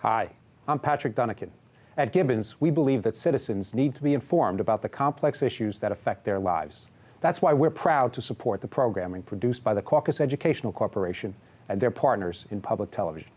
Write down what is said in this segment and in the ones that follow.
Hi, I'm Patrick Dunnican. At Gibbons, we believe that citizens need to be informed about the complex issues that affect their lives. That's why we're proud to support the programming produced by the Caucus Educational Corporation and their partners in public television.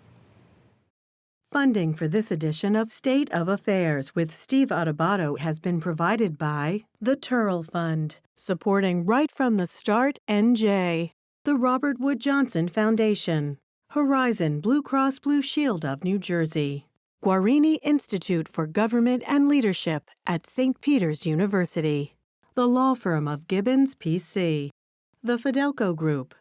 Funding for this edition of State of Affairs with Steve Adubato has been provided by the Turl Fund, supporting Right from the Start NJ, the Robert Wood Johnson Foundation, Horizon Blue Cross Blue Shield of New Jersey, Guarini Institute for Government and Leadership at St. Peter's University, the law firm of Gibbons PC, the Fidelco Group,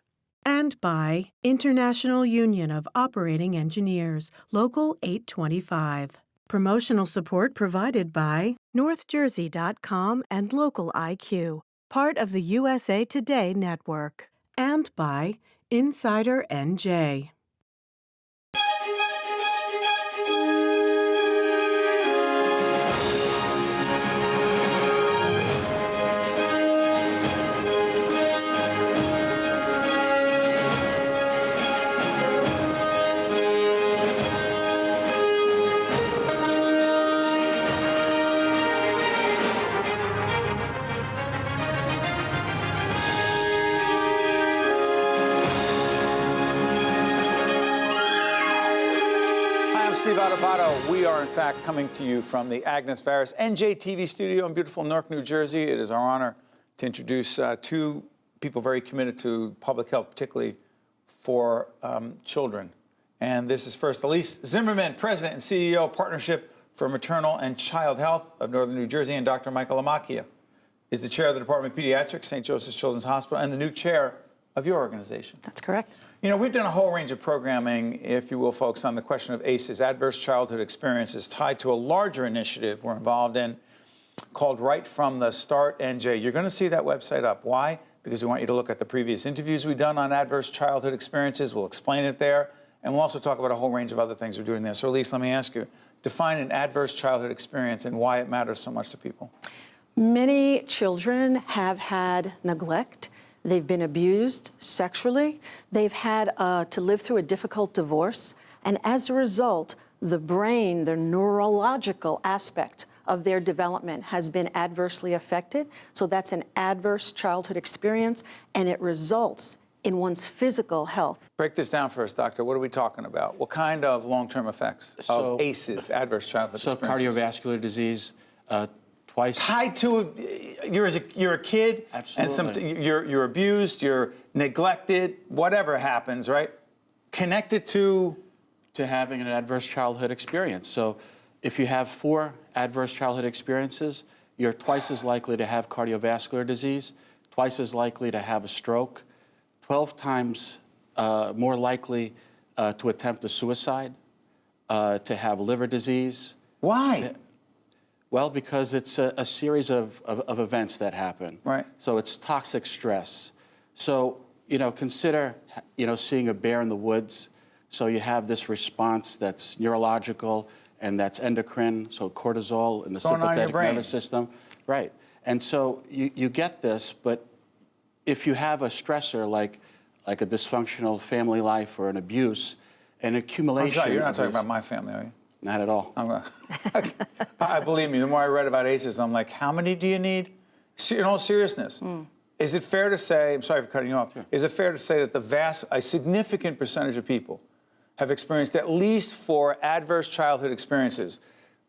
and by International Union of Operating Engineers, Local 825. Promotional support provided by NorthJersey.com and Local IQ, part of the USA Today network, and by Insider NJ. Steve Adubato. We are, in fact, coming to you from the Agnes Varus NJTV studio in beautiful Newark, New Jersey. It is our honor to introduce two people very committed to public health, particularly for children. And this is first Ilise Zimmerman, President and CEO, Partnership for Maternal and Child Health of Northern New Jersey, and Dr. Michael Lamacchia is the chair of the Department of Pediatrics, St. Joseph's Children's Hospital, and the new chair of your organization. That's correct. You know, we've done a whole range of programming, if you will, folks, on the question of ACEs, adverse childhood experiences, tied to a larger initiative we're involved in called Right from the Start NJ. You're going to see that website up. Why? Because we want you to look at the previous interviews we've done on adverse childhood experiences. We'll explain it there, and we'll also talk about a whole range of other things we're doing there. So, Ilise, let me ask you, define an adverse childhood experience and why it matters so much to people. Many children have had neglect. They've been abused sexually. They've had to live through a difficult divorce. And as a result, the brain, the neurological aspect of their development has been adversely affected. So that's an adverse childhood experience, and it results in one's physical health. Break this down for us, doctor. What are we talking about? What kind of long-term effects of ACEs, adverse childhood experiences? So cardiovascular disease, twice. Tied to you're a kid, absolutely, and you're abused, you're neglected, whatever happens, right? Connected to having an adverse childhood experience. So if you have 4 adverse childhood experiences, you're twice as likely to have cardiovascular disease, twice as likely to have a stroke, 12 times more likely to attempt a suicide, to have liver disease. Why? Well, because it's a series of events that happen. Right. So it's toxic stress. So, consider, seeing a bear in the woods. So you have this response that's neurological and that's endocrine, so cortisol in the sympathetic nervous system. Right. And so you get this, but if you have a stressor like a dysfunctional family life or an abuse, an accumulation. I'm sorry, you're not talking about my family, are you? Not at all. I believe me, the more I read about ACEs, I'm like, how many do you need? In all seriousness, is it fair to say, I'm sorry for cutting you off, sure. Is it fair to say that a significant percentage of people have experienced at least 4 adverse childhood experiences: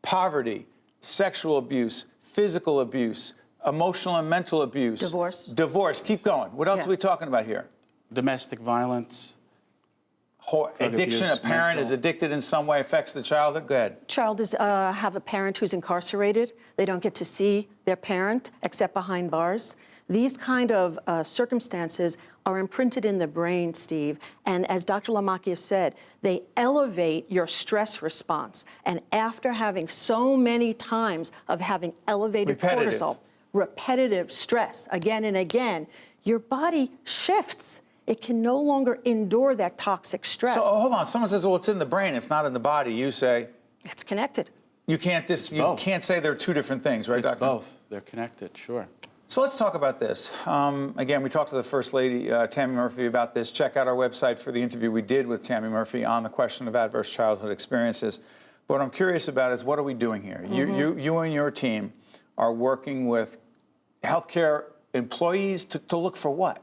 poverty, sexual abuse, physical abuse, emotional and mental abuse. Divorce, keep going. What else are we talking about here? Domestic violence. Addiction, a parent is addicted in some way, affects the childhood. Go ahead. Child is have a parent who's incarcerated. They don't get to see their parent except behind bars. These kind of circumstances are imprinted in the brain, Steve. And as Dr. Lamacchia said, they elevate your stress response. And after having so many times of having elevated cortisol, repetitive stress again and again, your body shifts. It can no longer endure that toxic stress. So hold on. Someone says, well, it's in the brain. It's not in the body. You say it's connected. You can't say they're 2 different things, right, Doctor? Both. They're connected, sure. So let's talk about this. Again, we talked to the First Lady, Tammy Murphy, about this. Check out our website for the interview we did with Tammy Murphy on the question of adverse childhood experiences. But what I'm curious about is what are we doing here? You and your team are working with healthcare employees to look for what?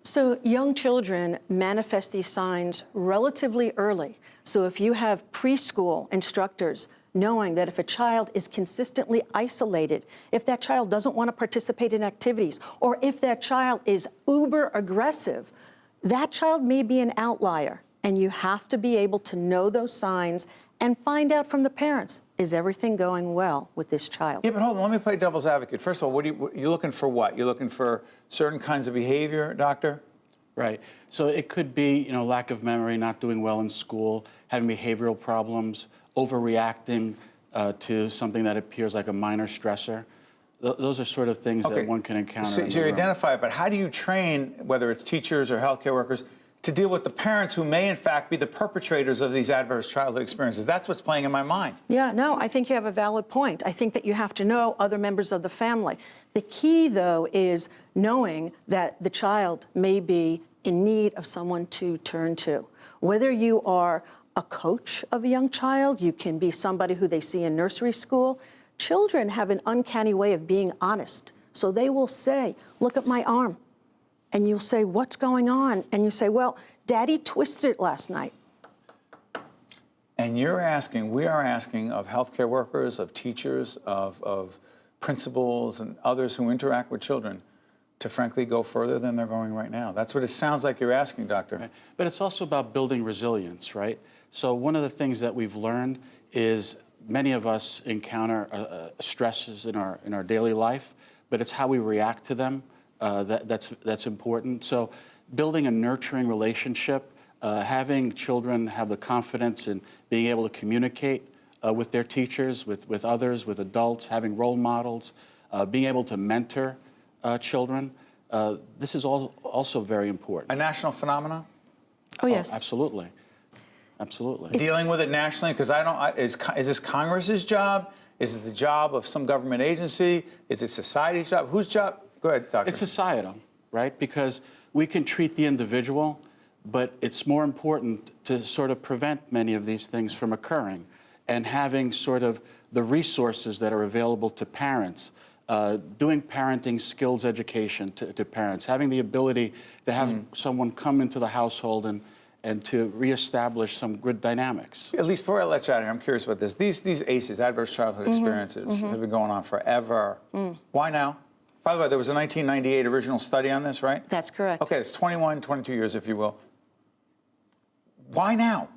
So young children manifest these signs relatively early. So if you have preschool instructors knowing that if a child is consistently isolated, if that child doesn't want to participate in activities, or if that child is uber aggressive, that child may be an outlier. And you have to be able to know those signs and find out from the parents, is everything going well with this child? Yeah, but hold on, let me play devil's advocate. First of all, you're looking for what? You're looking for certain kinds of behavior, doctor? Right. So it could be, lack of memory, not doing well in school, having behavioral problems, overreacting to something that appears like a minor stressor. Those are sort of things that one can encounter. So you identify it, but how do you train, whether it's teachers or healthcare workers, to deal with the parents who may, in fact, be the perpetrators of these adverse childhood experiences? That's what's playing in my mind. Yeah, no, I think you have a valid point. I think that you have to know other members of the family. The key, though, is knowing that the child may be in need of someone to turn to. Whether you are a coach of a young child, you can be somebody who they see in nursery school. Children have an uncanny way of being honest. So they will say, look at my arm. And you'll say, what's going on? And you say, well, Daddy twisted it last night. And we are asking of healthcare workers, of teachers, of principals and others who interact with children to frankly go further than they're going right now. That's what it sounds like you're asking, doctor. Right. But it's also about building resilience, right? So one of the things that we've learned is many of us encounter stresses in our daily life, but it's how we react to them that's important. So building a nurturing relationship, having children have the confidence in being able to communicate with their teachers, with others, with adults, having role models, being able to mentor children. This is also very important. A national phenomenon? Oh, yes. Absolutely. Absolutely. Dealing with it nationally, because is this Congress's job? Is it the job of some government agency? Is it society's job? Whose job? Go ahead, doctor. It's societal, right? Because we can treat the individual, but it's more important to sort of prevent many of these things from occurring, and having sort of the resources that are available to parents, doing parenting skills education to parents, having the ability to have someone come into the household and to reestablish some good dynamics. At least before I let you out of here, I'm curious about this. These ACEs, adverse childhood experiences, have been going on forever. Why now? By the way, there was a 1998 original study on this, right? That's correct. Okay, it's 21, 22 years, if you will. Why now?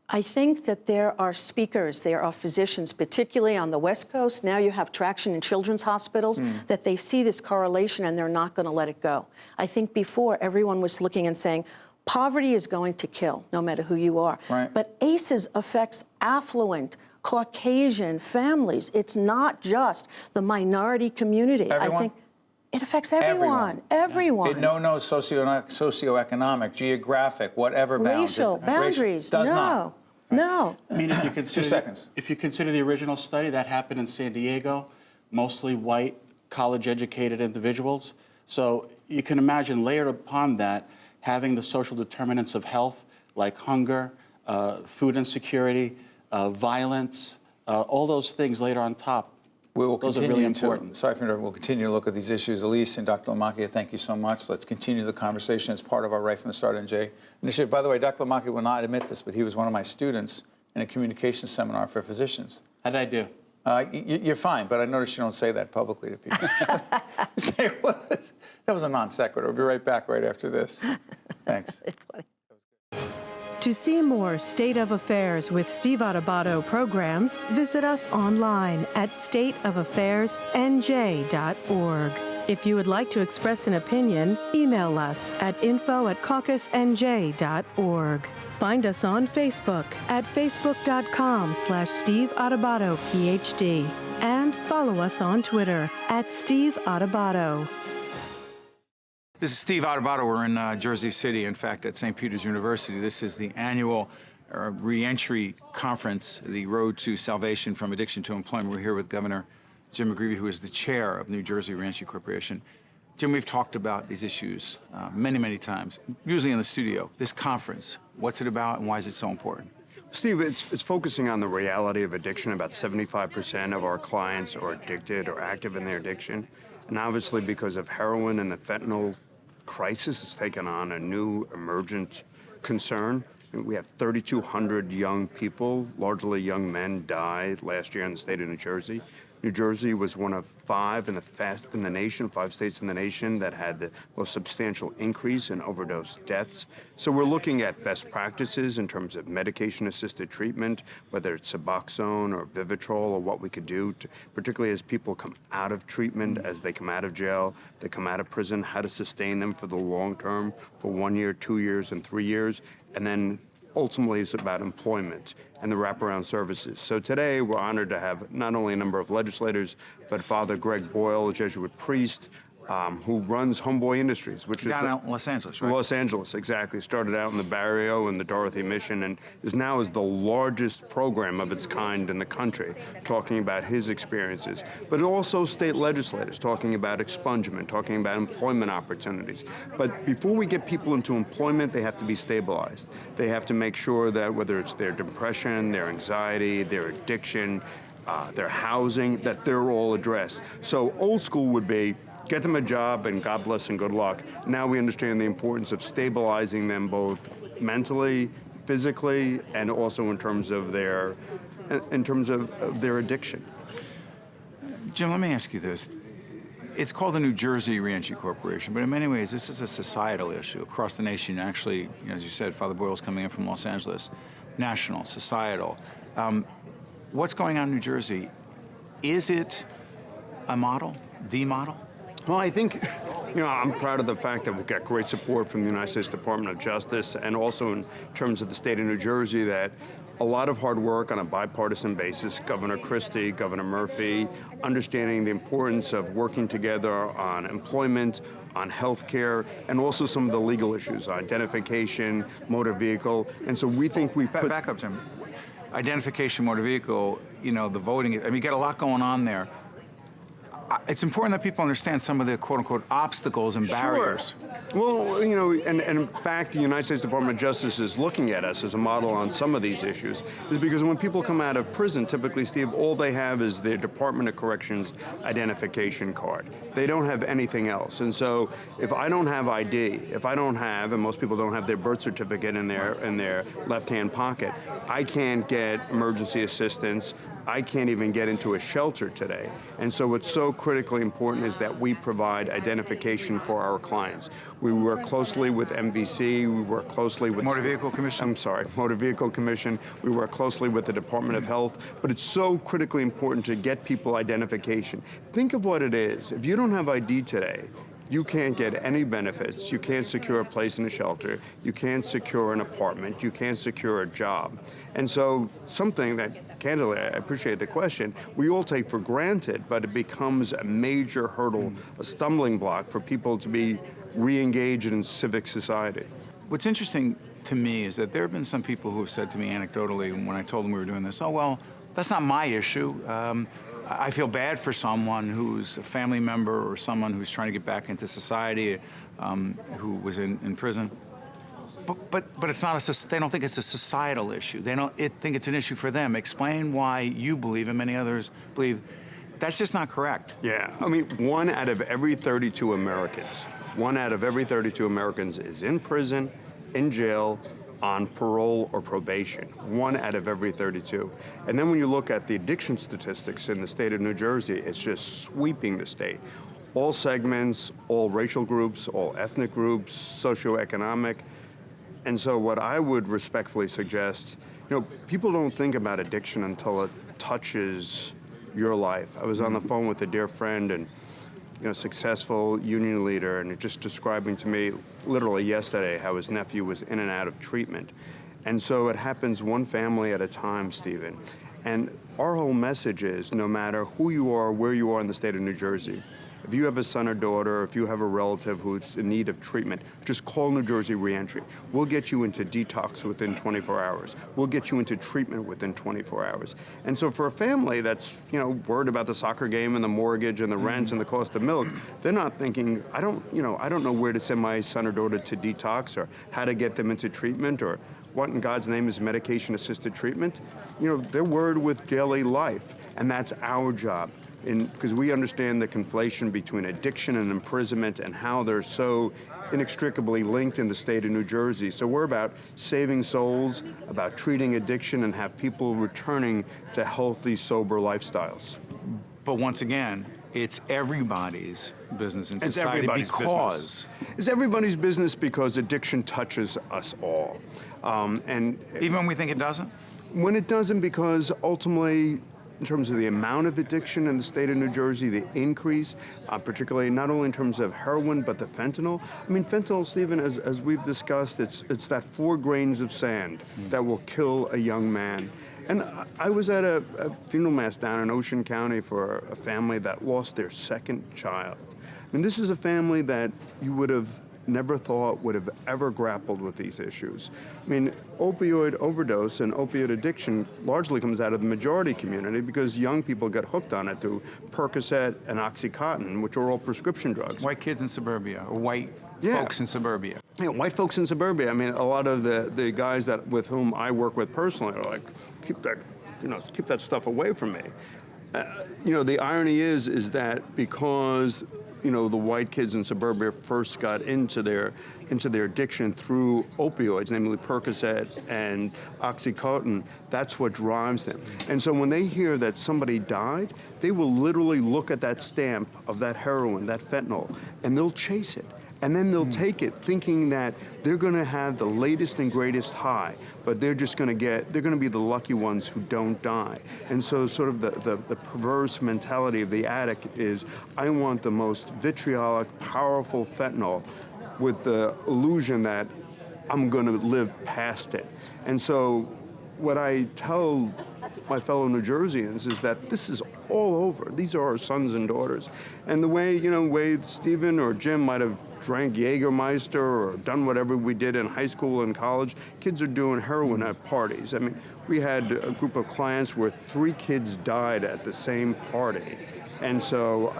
I think that there are speakers, there are physicians, particularly on the West Coast. Now you have traction in children's hospitals, that they see this correlation and they're not going to let it go. I think before, everyone was looking and saying, poverty is going to kill, no matter who you are. Right. But ACEs affects affluent, Caucasian families. It's not just the minority community. Everyone? I think it affects everyone. Everyone. No socioeconomic, geographic, whatever bounds. Racial boundaries. Does not. No. I mean, if you consider 2 seconds. If you consider the original study that happened in San Diego, mostly white, college-educated individuals. So you can imagine layered upon that, having the social determinants of health, like hunger, food insecurity, violence, all those things later on top. We will Those continue are really important. we'll continue to look at these issues. Ilise and Dr. Lamacchia, thank you so much. Let's continue the conversation as part of our Right from the Start NJ initiative. By the way, Dr. Lamacchia will not admit this, but he was one of my students in a communications seminar for physicians. How did I do? You're fine, but I noticed you don't say that publicly to people. That was a non sequitur. We'll be right back right after this. Thanks. To see more State of Affairs with Steve Adubato programs, visit us online at stateofaffairsnj.org. If you would like to express an opinion, email us at info@caucusnj.org. Find us on Facebook at facebook.com/Steve Adubato, PhD. And follow us on Twitter at Steve Adubato. This is Steve Adubato. We're in Jersey City, in fact, at St. Peter's University. This is the annual Reentry Conference, the Road to Salvation from Addiction to Employment. We're here with Governor Jim McGreevey, who is the chair of New Jersey Reentry Corporation. Jim, we've talked about these issues many, many times, usually in the studio. This conference, what's it about and why is it so important? Steve, it's focusing on the reality of addiction. About 75% of our clients are addicted or active in their addiction. And obviously because of heroin and the fentanyl crisis, it's taken on a new emergent concern. We have 3,200 young people, largely young men, died last year in the state of New Jersey. New Jersey was one of five in the nation, 5 states in the nation that had the most substantial increase in overdose deaths. So we're looking at best practices in terms of medication-assisted treatment, whether it's Suboxone or Vivitrol, or what we could do, particularly as people come out of treatment, as they come out of jail, they come out of prison, how to sustain them for the long term, for 1 year, 2 years, and 3 years, and then ultimately it's about employment and the wraparound services. So today we're honored to have not only a number of legislators, but Father Greg Boyle, a Jesuit priest, who runs Homeboy Industries, which is down in Los Angeles, right? Los Angeles, exactly. Started out in the Barrio and the Dorothy Mission, and is now the largest program of its kind in the country, talking about his experiences. But also state legislators talking about expungement, talking about employment opportunities. But before we get people into employment, they have to be stabilized. They have to make sure that whether it's their depression, their anxiety, their addiction, their housing, that they're all addressed. So old school would be, get them a job and God bless and good luck. Now we understand the importance of stabilizing them both mentally, physically, and also in terms of their addiction. Jim, let me ask you this. It's called the New Jersey Reentry Corporation, but in many ways this is a societal issue across the nation. Actually, as you said, Father Boyle's coming in from Los Angeles. National, societal. What's going on in New Jersey? Is it a model, the model? Well, I think, I'm proud of the fact that we've got great support from the United States Department of Justice, and also in terms of the state of New Jersey, that a lot of hard work on a bipartisan basis, Governor Christie, Governor Murphy, understanding the importance of working together on employment, on health care, and also some of the legal issues, identification, motor vehicle. And so we think we've put... Back up, Jim. Identification, motor vehicle, the voting, you got a lot going on there. It's important that people understand some of the quote-unquote obstacles and barriers. Sure. Well, and in fact, the United States Department of Justice is looking at us as a model on some of these issues, is because when people come out of prison, typically, Steve, all they have is their Department of Corrections identification card. They don't have anything else. And so if I don't have ID, if I don't have, and most people don't have their birth certificate in their left-hand pocket, I can't get emergency assistance. I can't even get into a shelter today. And so what's so critically important is that we provide identification for our clients. We work closely with MVC, we work closely with... Motor Vehicle Commission? I'm sorry, Motor Vehicle Commission. We work closely with the Department of Health, but it's so critically important to get people identification. Think of what it is. If you don't have ID today, you can't get any benefits, you can't secure a place in a shelter, you can't secure an apartment, you can't secure a job. And so something that, candidly, I appreciate the question, we all take for granted, but it becomes a major hurdle, a stumbling block for people to be re-engaged in civic society. What's interesting to me is that there have been some people who have said to me anecdotally when I told them we were doing this, oh, well, that's not my issue. I feel bad for someone who's a family member or someone who's trying to get back into society, who was in prison. But it's not they don't think it's a societal issue. They don't think it's an issue for them. Explain why you believe and many others believe that's just not correct. Yeah, 1 out of every 32 Americans, 1 out of every 32 Americans is in prison, in jail, on parole or probation, 1 out of every 32. And then when you look at the addiction statistics in the state of New Jersey, it's just sweeping the state. All segments, all racial groups, all ethnic groups, socioeconomic. And so what I would respectfully suggest, people don't think about addiction until it touches your life. I was on the phone with a dear friend and successful union leader, and just describing to me literally yesterday how his nephew was in and out of treatment. And so it happens one family at a time, Stephen. And our whole message is, no matter who you are, where you are in the state of New Jersey, if you have a son or daughter, if you have a relative who's in need of treatment, just call New Jersey Reentry. We'll get you into detox within 24 hours. We'll get you into treatment within 24 hours. And so for a family that's, worried about the soccer game and the mortgage and the rent and the cost of milk, they're not thinking, I don't know where to send my son or daughter to detox or how to get them into treatment or what in God's name is medication-assisted treatment? You know, they're worried with daily life, and that's our job. Because we understand the conflation between addiction and imprisonment and how they're so inextricably linked in the state of New Jersey. So we're about saving souls, about treating addiction, and have people returning to healthy, sober lifestyles. But once again, it's everybody's business in society It's everybody's business because addiction touches us all. And even when we think it doesn't? When it doesn't, because ultimately, in terms of the amount of addiction in the state of New Jersey, the increase, particularly not only in terms of heroin, but the fentanyl. I mean, fentanyl, Stephen, as we've discussed, it's that 4 grains of sand that will kill a young man. And I was at a funeral mass down in Ocean County for a family that lost their 2nd child. I mean, this is a family that you would have never thought would have ever grappled with these issues. I mean, opioid overdose and opioid addiction largely comes out of the majority community because young people get hooked on it through Percocet and Oxycontin, which are all prescription drugs. White kids in suburbia, or white folks in suburbia. Yeah, white folks in suburbia. I mean, a lot of the guys with whom I work with personally are like, keep that stuff away from me. You know, the irony is that because the white kids in suburbia first got into their addiction through opioids, namely Percocet and Oxycontin, that's what drives them. And so when they hear that somebody died, they will literally look at that stamp of that heroin, that fentanyl, and they'll chase it. And then they'll take it thinking that they're going to have the latest and greatest high, but they're going to be the lucky ones who don't die. And so sort of the perverse mentality of the addict is, I want the most vitriolic, powerful fentanyl with the illusion that I'm going to live past it. And so what I tell my fellow New Jerseyans is that this is all over. These are our sons and daughters. And the way Stephen or Jim might have drank Jägermeister or done whatever we did in high school and college, kids are doing heroin at parties. I mean, we had a group of clients where 3 kids died at the same party. And so,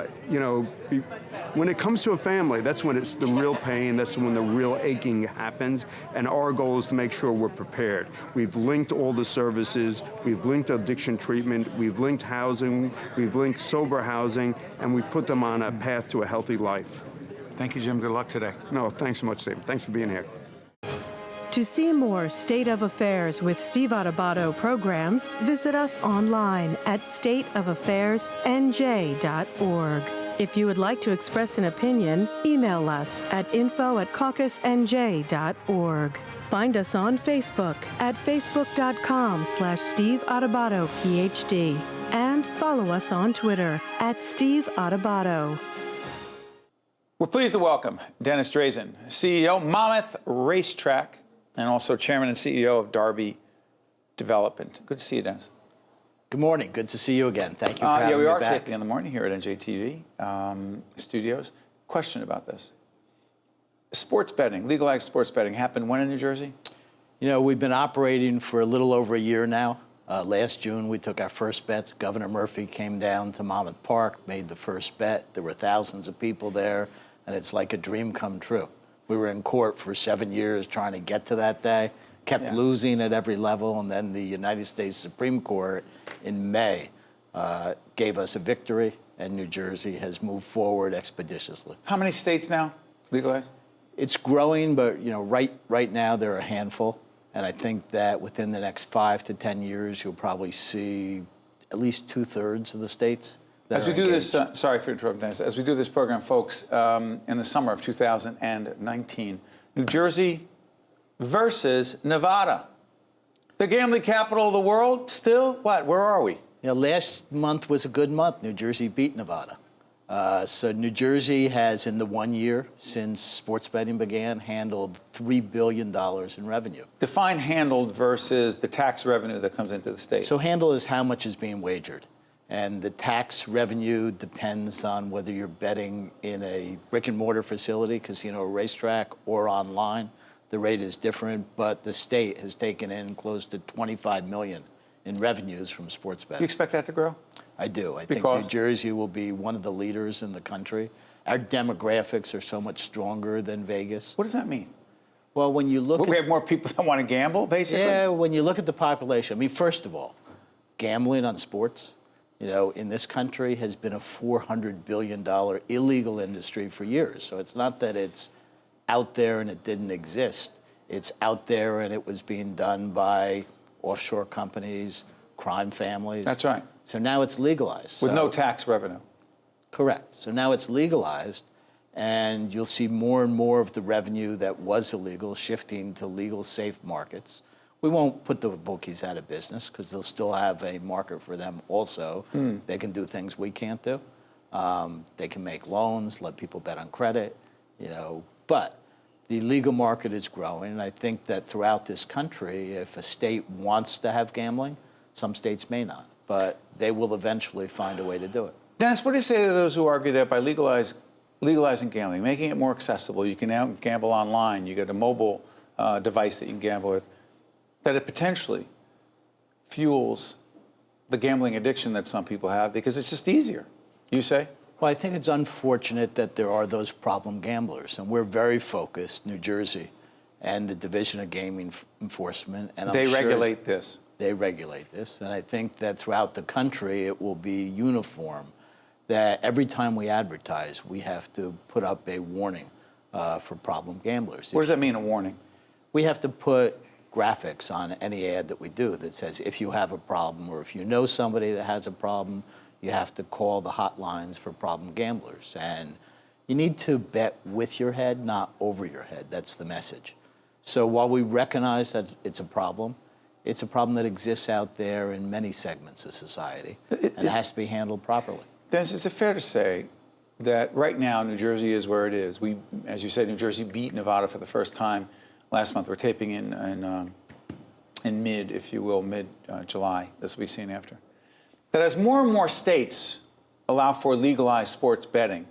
when it comes to a family, that's when it's the real pain, that's when the real aching happens, and our goal is to make sure we're prepared. We've linked all the services, we've linked addiction treatment, we've linked housing, we've linked sober housing, and we've put them on a path to a healthy life. Thank you, Jim. Good luck today. No, thanks so much, Steve. Thanks for being here. To see more State of Affairs with Steve Adubato programs, visit us online at stateofaffairsnj.org. If you would like to express an opinion, email us at info@caucusnj.org. Find us on Facebook at facebook.com/Steve Adubato, PhD, and follow us on Twitter at Steve Adubato. We're pleased to welcome Dennis Drazin, CEO, Monmouth Racetrack, and also Chairman and CEO of Darby Development. Good to see you, Dennis. Good morning. Good to see you again. Thank you for having me back. Yeah, we are taping in the morning here at NJTV Studios. Question about this. Sports betting, legalized sports betting, happened when in New Jersey? We've been operating for a little over a year now. Last June, we took our first bets. Governor Murphy came down to Monmouth Park, made the first bet. There were thousands of people there, and it's like a dream come true. We were in court for 7 years trying to get to that day, kept losing at every level, and then the United States Supreme Court in May gave us a victory, and New Jersey has moved forward expeditiously. How many states now legalized? It's growing, but right now there are a handful, and I think that within the next 5 to 10 years, you'll probably see at least 2/3 of the states. As we do this, sorry for interrupting, Dennis. As we do this program, folks, in the summer of 2019, New Jersey versus Nevada. The gambling capital of the world, still, what? Where are we? Last month was a good month. New Jersey beat Nevada. So New Jersey has, in the 1 year since sports betting began, handled $3 billion in revenue. Define handled versus the tax revenue that comes into the state. So handle is how much is being wagered. And the tax revenue depends on whether you're betting in a brick and mortar facility, casino or racetrack, or online. The rate is different, but the state has taken in close to $25 million in revenues from sports betting. Do you expect that to grow? I do. I think New Jersey will be one of the leaders in the country. Our demographics are so much stronger than Vegas. What does that mean? Well, when you look We have more people that want to gamble, basically? Yeah, when you look at the population, I mean, first of all, gambling on sports, in this country has been a $400 billion illegal industry for years. So it's not that it's out there and it didn't exist. It's out there and it was being done by offshore companies, crime families. That's right. So now it's legalized. With no tax revenue. Correct. So now it's legalized, and you'll see more and more of the revenue that was illegal shifting to legal, safe markets. We won't put the bookies out of business because they'll still have a market for them also. They can do things we can't do. They can make loans, let people bet on credit, But the legal market is growing, and I think that throughout this country, if a state wants to have gambling, some states may not, but they will eventually find a way to do it. Dennis, what do you say to those who argue that by legalizing gambling, making it more accessible, you can now gamble online, you get a mobile device that you can gamble with, that it potentially fuels the gambling addiction that some people have because it's just easier, you say? Well, I think it's unfortunate that there are those problem gamblers, and we're very focused, New Jersey, and the Division of Gaming Enforcement. And They regulate this. They regulate this, and I think that throughout the country it will be uniform that every time we advertise, we have to put up a warning for problem gamblers. What does that mean, a warning? We have to put graphics on any ad that we do that says if you have a problem or if you know somebody that has a problem, you have to call the hotlines for problem gamblers. And you need to bet with your head, not over your head. That's the message. So while we recognize that it's a problem that exists out there in many segments of society, and it has to be handled properly. Dennis, is it fair to say that right now New Jersey is where it is? We, as you said, New Jersey beat Nevada for the first time last month. We're taping in mid, if you will, mid-July. This will be seen after. That as more and more states allow for legalized sports betting,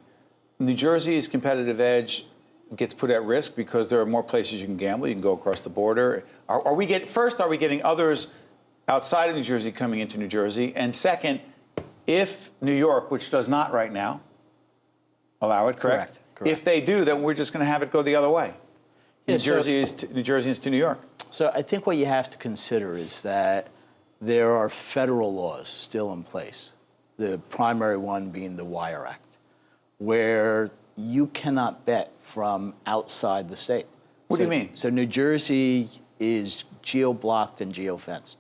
New Jersey's competitive edge gets put at risk because there are more places you can gamble. You can go across the border. Are we getting others outside of New Jersey coming into New Jersey? And second, if New York, which does not right now, allow it, correct? Correct. If they do, then we're just going to have it go the other way. Yeah, New Jersey is to New York. So I think what you have to consider is that there are federal laws still in place, the primary one being the Wire Act, where you cannot bet from outside the state. What do you mean? So New Jersey is geo-blocked and geo-fenced.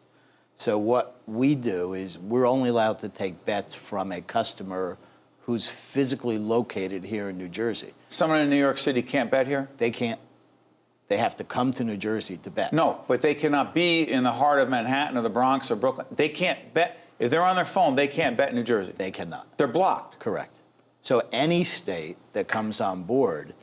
So what we do is we're only allowed to take bets from a customer who's physically located here in New Jersey. Someone in New York City can't bet here? They can't. They have to come to New Jersey to bet. No, but they cannot be in the heart of Manhattan or the Bronx or Brooklyn. They can't bet. If they're on their phone, they can't bet in New Jersey. They cannot. They're blocked. Correct. So any state that comes on board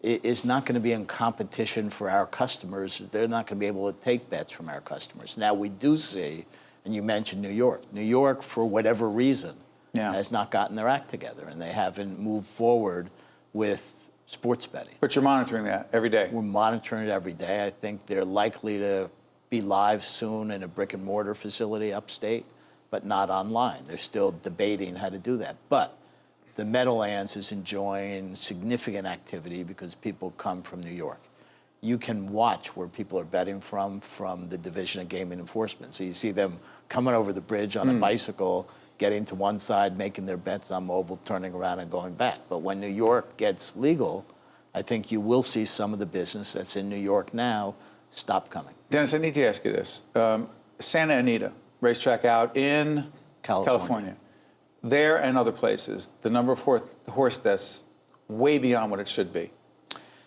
is not going to be in competition for our customers. They're not going to be able to take bets from our customers. Now, we do see, and you mentioned New York. New York, for whatever reason, has not gotten their act together, and they haven't moved forward with sports betting. But you're monitoring that every day. We're monitoring it every day. I think they're likely to be live soon in a brick-and-mortar facility upstate, but not online. They're still debating how to do that. But the Meadowlands is enjoying significant activity because people come from New York. You can watch where people are betting from the Division of Gaming Enforcement. So you see them coming over the bridge on a bicycle, getting to one side, making their bets on mobile, turning around and going back. But when New York gets legal, I think you will see some of the business that's in New York now stop coming. Dennis, I need to ask you this. Santa Anita, racetrack out in California. There and other places, the number of horse deaths way beyond what it should be.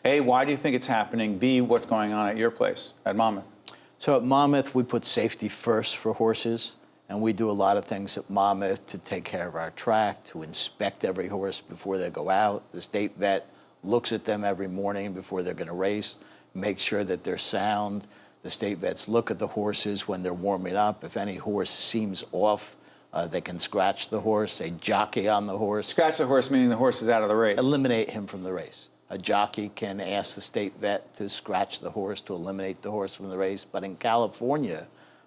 A, why do you think it's happening? B, what's going on at your place, at Monmouth? So at Monmouth, we put safety first for horses, and we do a lot of things at Monmouth to take care of our track, to inspect every horse before they go out. The state vet looks at them every morning before they're going to race, make sure that they're sound. The state vets look at the horses when they're warming up. If any horse seems off, they can scratch the horse, they jockey on the horse. Scratch the horse, meaning the horse is out of the race. Eliminate him from the race. A jockey can ask the state vet to scratch the horse to eliminate the horse from the race. But in California,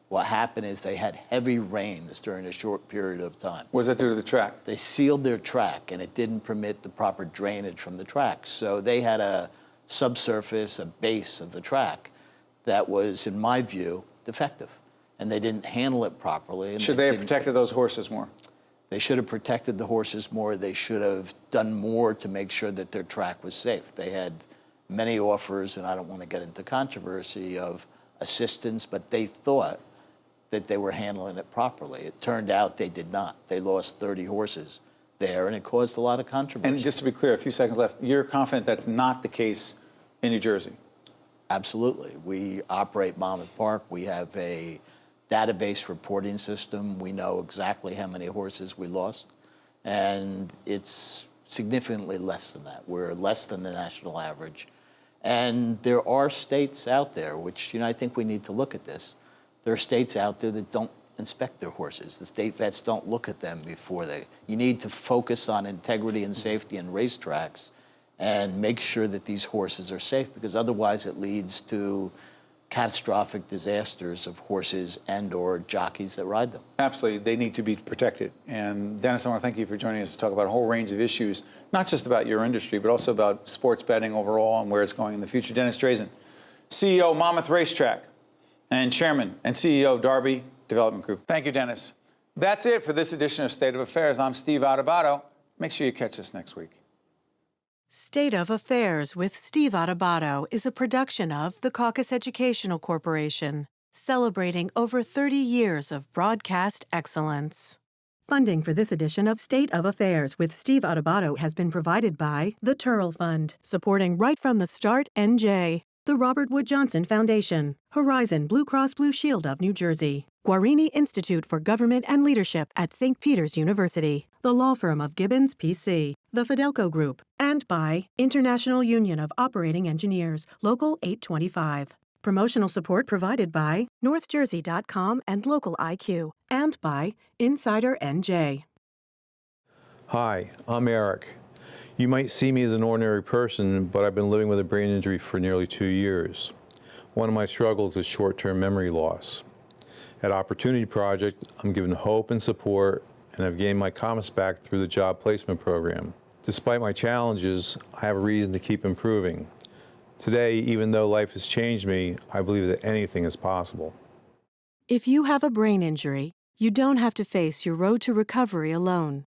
what happened is they had heavy rains during a short period of time. What does that do to the track? They sealed their track, and it didn't permit the proper drainage from the track. So they had a subsurface, a base of the track that was, in my view, defective. And they didn't handle it properly. And Should they have protected those horses more? They should have protected the horses more. They should have done more to make sure that their track was safe. They had many offers, and I don't want to get into controversy, of assistance, but they thought that they were handling it properly. It turned out they did not. They lost 30 horses there, and it caused a lot of controversy. And just to be clear, a few seconds left, you're confident that's not the case in New Jersey? Absolutely. We operate Monmouth Park. We have a database reporting system. We know exactly how many horses we lost, and it's significantly less than that. We're less than the national average. And there are states out there, which, I think we need to look at this. There are states out there that don't inspect their horses. The state vets don't look at them before they. You need to focus on integrity and safety in racetracks and make sure that these horses are safe, because otherwise it leads to catastrophic disasters of horses and or jockeys that ride them. Absolutely, they need to be protected. And Dennis, I want to thank you for joining us to talk about a whole range of issues, not just about your industry, but also about sports betting overall and where it's going in the future. Dennis Drazin, CEO, Monmouth Racetrack, and Chairman and CEO of Darby Development Group. Thank you, Dennis. That's it for this edition of State of Affairs. I'm Steve Adubato. Make sure you catch us next week. State of Affairs with Steve Adubato is a production of the Caucus Educational Corporation, celebrating over 30 years of broadcast excellence. Funding for this edition of State of Affairs with Steve Adubato has been provided by the Turl Fund, supporting Right from the Start NJ, the Robert Wood Johnson Foundation, Horizon Blue Cross Blue Shield of New Jersey, Guarini Institute for Government and Leadership at St. Peter's University, the law firm of Gibbons, P.C., the Fidelco Group, and by International Union of Operating Engineers, Local 825. Promotional support provided by NorthJersey.com and Local IQ, and by Insider NJ. Hi, I'm Eric. You might see me as an ordinary person, but I've been living with a brain injury for nearly 2 years. One of my struggles is short-term memory loss. At Opportunity Project, I'm given hope and support, and I've gained my confidence back through the job placement program. Despite my challenges, I have a reason to keep improving. Today, even though life has changed me, I believe that anything is possible. If you have a brain injury, you don't have to face your road to recovery alone.